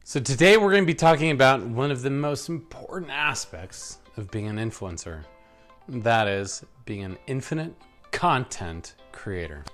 So today we're going to be talking about one of the most important aspects of being an influencer. That is being an infinite content creator.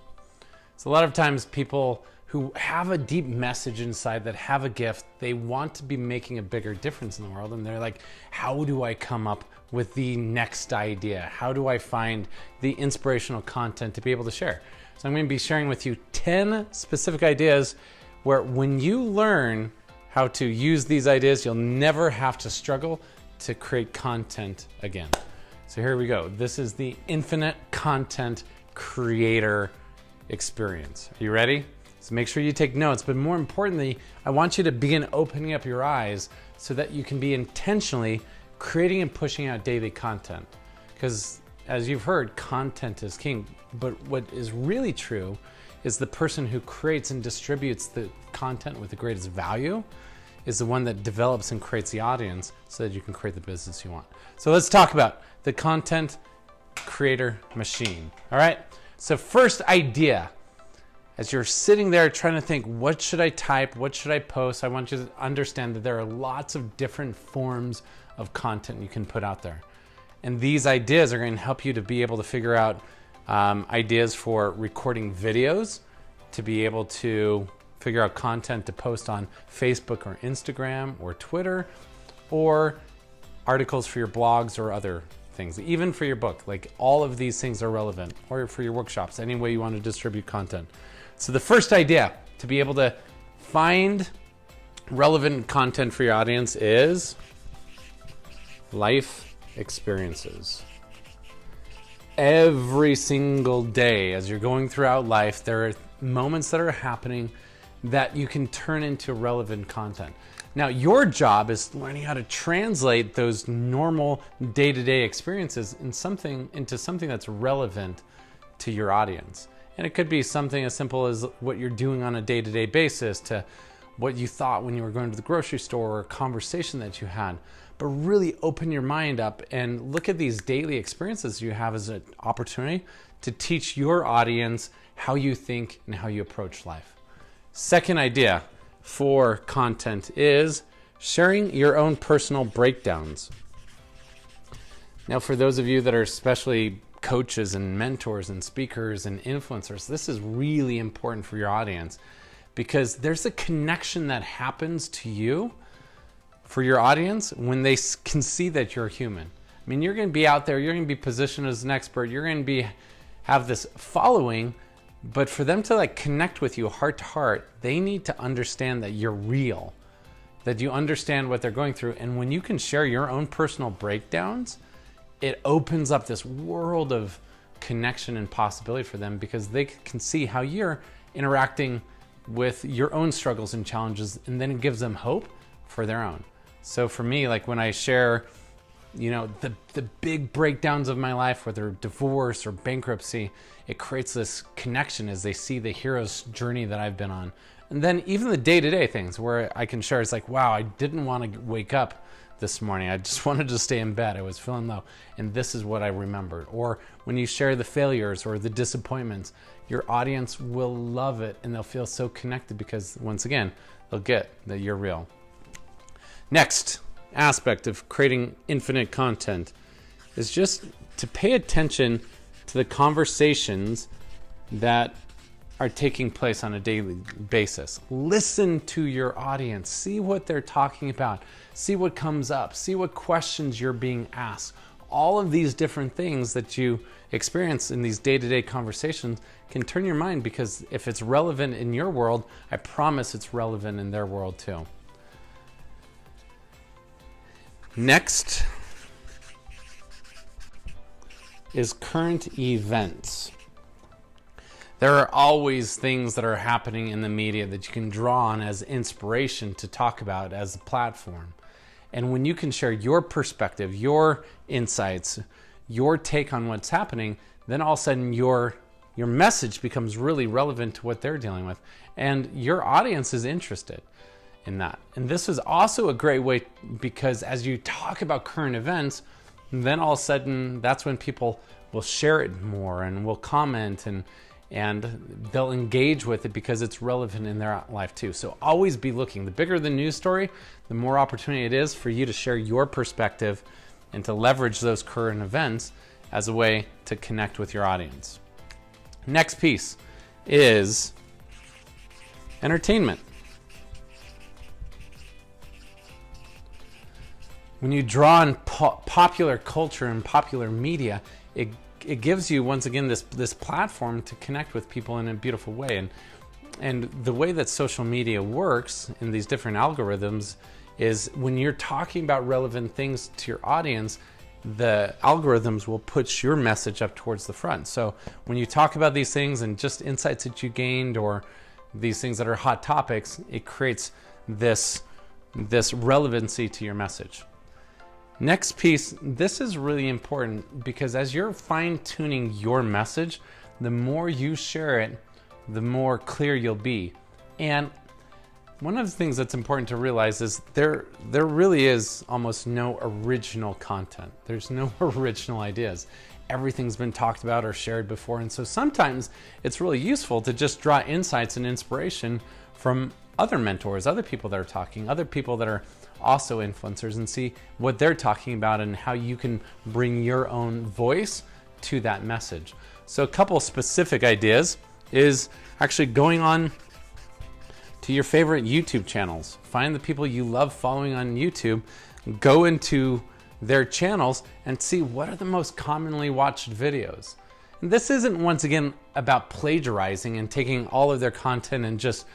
So a lot of times people who have a deep message inside, that have a gift, they want to be making a bigger difference in the world. And they're like, how do I come up with the next idea? How do I find the inspirational content to be able to share? So I'm going to be sharing with you 10 specific ideas where when you learn how to use these ideas, you'll never have to struggle to create content again. So here we go. This is the infinite content creator experience. Are you ready? So make sure you take notes, but more importantly, I want you to begin opening up your eyes so that you can be intentionally creating and pushing out daily content. Because as you've heard, content is king, but what is really true is the person who creates and distributes the content with the greatest value is the one that develops and creates the audience so that you can create the business you want. So let's talk about the content creator machine. All right. So first idea, as you're sitting there trying to think, what should I type? What should I post? I want you to understand that there are lots of different forms of content you can put out there. And these ideas are going to help you to be able to figure out ideas for recording videos, to be able to figure out content to post on Facebook or Instagram or Twitter, or articles for your blogs or other things, even for your book. Like, all of these things are relevant, or for your workshops, any way you want to distribute content. So the first idea to be able to find relevant content for your audience is life experiences. Every single day as you're going throughout life, there are moments that are happening that you can turn into relevant content. Now, your job is learning how to translate those normal day-to-day experiences into something that's relevant to your audience. And it could be something as simple as what you're doing on a day-to-day basis, to what you thought when you were going to the grocery store, or a conversation that you had. But really open your mind up and look at these daily experiences you have as an opportunity to teach your audience how you think and how you approach life. Second idea for content is sharing your own personal breakdowns. Now, for those of you that are especially coaches and mentors and speakers and influencers, this is really important for your audience, because there's a connection that happens to you for your audience when they can see that you're human. I mean, you're going to be out there, you're going to be positioned as an expert, you're going to have this following, but for them to connect with you heart to heart, they need to understand that you're real, that you understand what they're going through. And when you can share your own personal breakdowns, it opens up this world of connection and possibility for them, because they can see how you're interacting with your own struggles and challenges, and then it gives them hope for their own. So for me, when I share, the big breakdowns of my life, whether divorce or bankruptcy, it creates this connection as they see the hero's journey that I've been on. And then even the day-to-day things where I can share, it's like, wow, I didn't want to wake up this morning. I just wanted to stay in bed. I was feeling low. And this is what I remembered. Or when you share the failures or the disappointments, your audience will love it, and they'll feel so connected because, once again, they'll get that you're real. Next aspect of creating infinite content is just to pay attention to the conversations that are taking place on a daily basis. Listen to your audience. See what they're talking about. See what comes up. See what questions you're being asked. All of these different things that you experience in these day-to-day conversations can turn your mind, because if it's relevant in your world, I promise it's relevant in their world too. Next is current events. There are always things that are happening in the media that you can draw on as inspiration to talk about as a platform. And when you can share your perspective, your insights, your take on what's happening, then all of a sudden your message becomes really relevant to what they're dealing with, and your audience is interested in that. And this is also a great way, because as you talk about current events, then all of a sudden that's when people will share it more and will comment, and and they'll engage with it because it's relevant in their life too. So always be looking. The bigger the news story, the more opportunity it is for you to share your perspective and to leverage those current events as a way to connect with your audience. Next piece is entertainment. When you draw on popular culture and popular media, it gives you, once again, this platform to connect with people in a beautiful way. And the way that social media works in these different algorithms is when you're talking about relevant things to your audience, the algorithms will push your message up towards the front. So when you talk about these things and just insights that you gained or these things that are hot topics, it creates this relevancy to your message. Next piece, this is really important because as you're fine-tuning your message, the more you share it, the more clear you'll be. And one of the things that's important to realize is there really is almost no original content. There's no original ideas. Everything's been talked about or shared before. And so sometimes it's really useful to just draw insights and inspiration from other mentors, other people that are talking, other people that are also influencers, and see what they're talking about and how you can bring your own voice to that message. So a couple specific ideas is actually going on to your favorite YouTube channels. Find the people you love following on YouTube, go into their channels and see what are the most commonly watched videos. And this isn't, once again, about plagiarizing and taking all of their content and just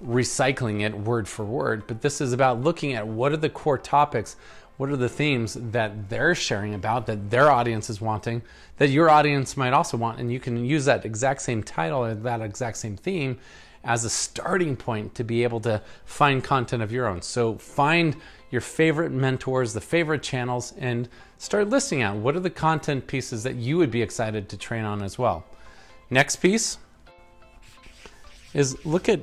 recycling it word for word, but this is about looking at what are the core topics, what are the themes that they're sharing about, that their audience is wanting, that your audience might also want, and you can use that exact same title or that exact same theme as a starting point to be able to find content of your own. So find your favorite mentors, the favorite channels, and start listing out what are the content pieces that you would be excited to train on as well. Next piece is look at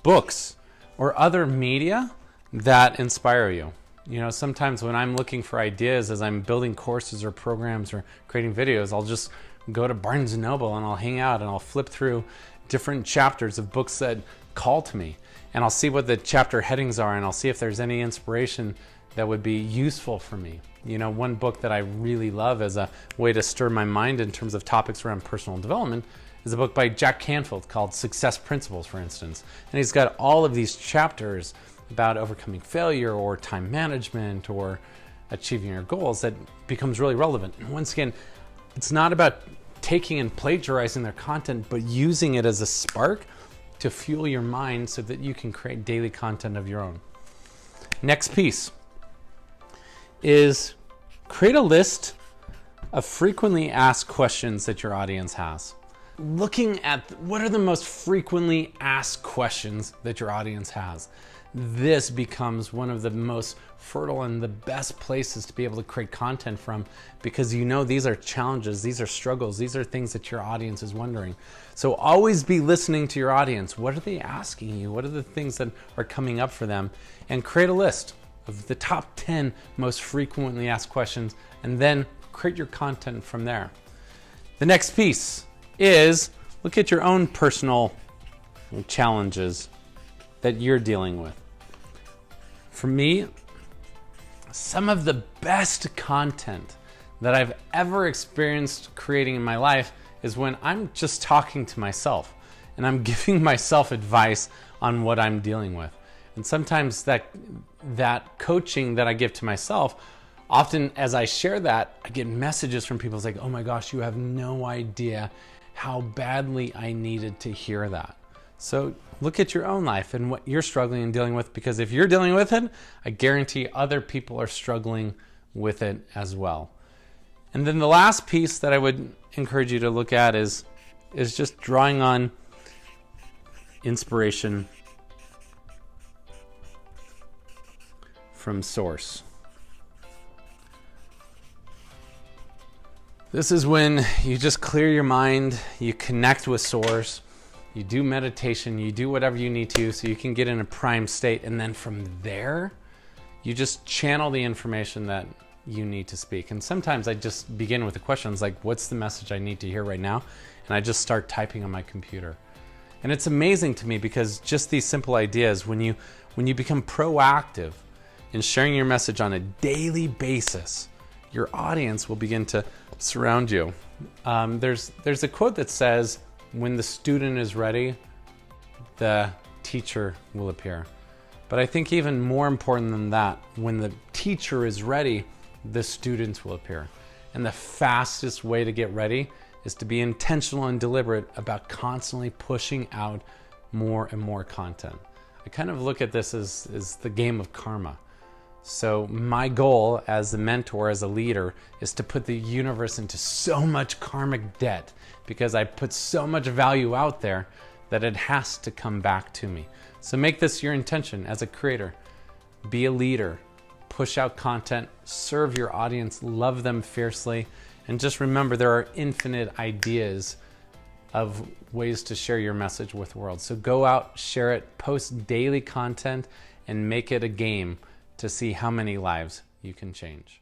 books or other media that inspire you. You know, sometimes when I'm looking for ideas as I'm building courses or programs or creating videos, I'll just go to Barnes & Noble and I'll hang out and I'll flip through different chapters of books that call to me. And I'll see what the chapter headings are and I'll see if there's any inspiration that would be useful for me. You know, one book that I really love as a way to stir my mind in terms of topics around personal development is a book by Jack Canfield called Success Principles, for instance. And he's got all of these chapters about overcoming failure or time management or achieving your goals that becomes really relevant. And once again, it's not about taking and plagiarizing their content, but using it as a spark to fuel your mind so that you can create daily content of your own. Next piece is create a list of frequently asked questions that your audience has. Looking at what are the most frequently asked questions that your audience has. This becomes one of the most fertile and the best places to be able to create content from, because you know these are challenges, these are struggles, these are things that your audience is wondering. So always be listening to your audience. What are they asking you? What are the things that are coming up for them? And create a list of the top 10 most frequently asked questions, and then create your content from there. The next piece is look at your own personal challenges that you're dealing with. For me, some of the best content that I've ever experienced creating in my life is when I'm just talking to myself and I'm giving myself advice on what I'm dealing with. And sometimes that coaching that I give to myself, often as I share that, I get messages from people like, oh my gosh, you have no idea how badly I needed to hear that. So look at your own life and what you're struggling and dealing with, because if you're dealing with it, I guarantee other people are struggling with it as well. And then the last piece that I would encourage you to look at is just drawing on inspiration from source. This is when you just clear your mind, you connect with source, you do meditation, you do whatever you need to so you can get in a prime state, and then from there, you just channel the information that you need to speak. And sometimes I just begin with the questions like, what's the message I need to hear right now? and I just start typing on my computer. And it's amazing to me because just these simple ideas, when you become proactive in sharing your message on a daily basis, your audience will begin to surround you. There's a quote that says, when the student is ready, the teacher will appear. But I think even more important than that, when the teacher is ready, the students will appear. And the fastest way to get ready is to be intentional and deliberate about constantly pushing out more and more content. I kind of look at this as the game of karma. So my goal as a mentor, as a leader, is to put the universe into so much karmic debt because I put so much value out there that it has to come back to me. So make this your intention as a creator. Be a leader, push out content, serve your audience, love them fiercely, and just remember there are infinite ideas of ways to share your message with the world. So go out, share it, post daily content, and make it a game to see how many lives you can change.